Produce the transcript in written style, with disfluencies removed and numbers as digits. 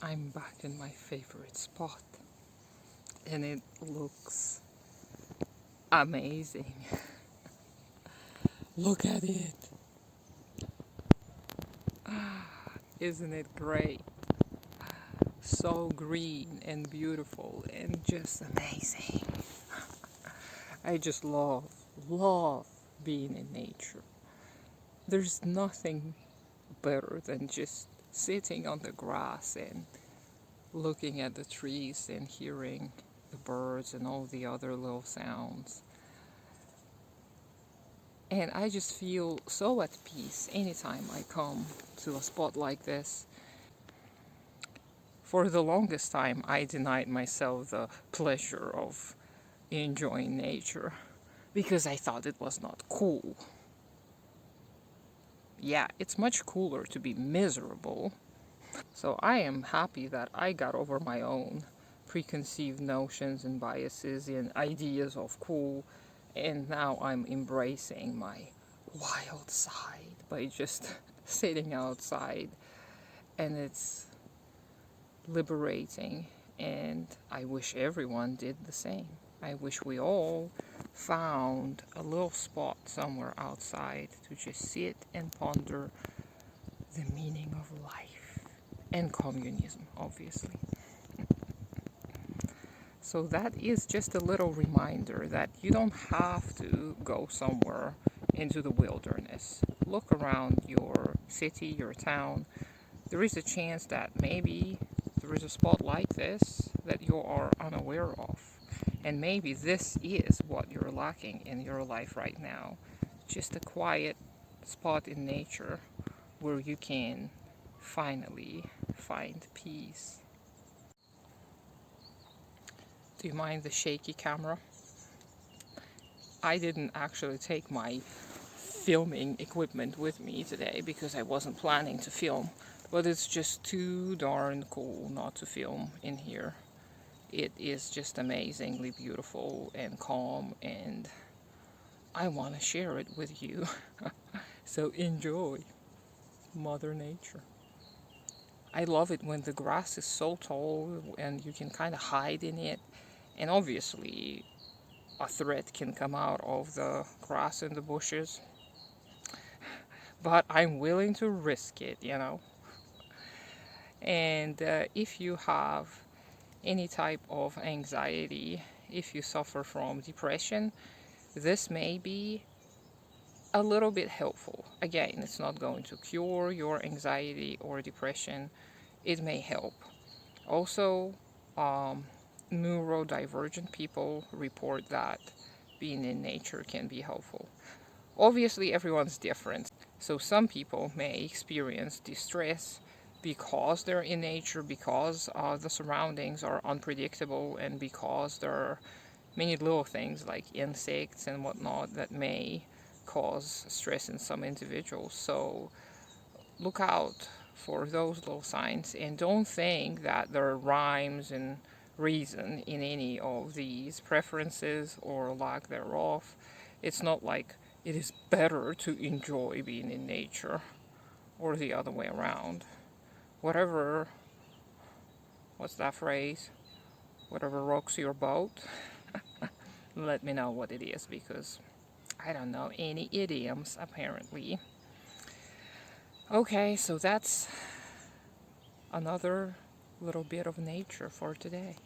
I'm back in my favorite spot and it looks amazing. Look at it. Isn't it great? So green and beautiful and just amazing. I just love being in nature. There's nothing better than just sitting on the grass and looking at the trees and hearing the birds and all the other little sounds. And I just feel so at peace anytime I come to a spot like this. For the longest time, I denied myself the pleasure of enjoying nature because I thought it was not cool. Yeah, it's much cooler to be miserable. So I am happy that I got over my own preconceived notions and biases and ideas of cool, and now I'm embracing my wild side by just sitting outside, and it's liberating, and I wish everyone did the same. I wish we all found a little spot somewhere outside to just sit and ponder the meaning of life and communism, obviously. So that is just a little reminder that you don't have to go somewhere into the wilderness. Look around your city, your town. There is a chance that maybe there is a spot like this that you are unaware of. And maybe this is what you're lacking in your life right now. Just a quiet spot in nature where you can finally find peace. Do you mind the shaky camera? I didn't actually take my filming equipment with me today because I wasn't planning to film, but it's just too darn cool not to film in here. It is just amazingly beautiful and calm, and I want to share it with you. So enjoy Mother Nature. I love it when the grass is so tall and you can kind of hide in it, and obviously a threat can come out of the grass and the bushes, but I'm willing to risk it. And if you have any type of anxiety, if you suffer from depression, this may be a little bit helpful. Again, it's not going to cure your anxiety or depression, it may help. Also, um, neurodivergent people report that being in nature can be helpful. Obviously, everyone's different. So, some people may experience distress because they're in nature, because the surroundings are unpredictable, and because there are many little things like insects and whatnot that may cause stress in some individuals. So, look out for those little signs and don't think that there are rhymes and reason in any of these preferences or lack thereof. It's not like it is better to enjoy being in nature or the other way around. Whatever, what's that phrase? Whatever rocks your boat, let me know what it is because I don't know any idioms apparently. Okay, so that's another little bit of nature for today.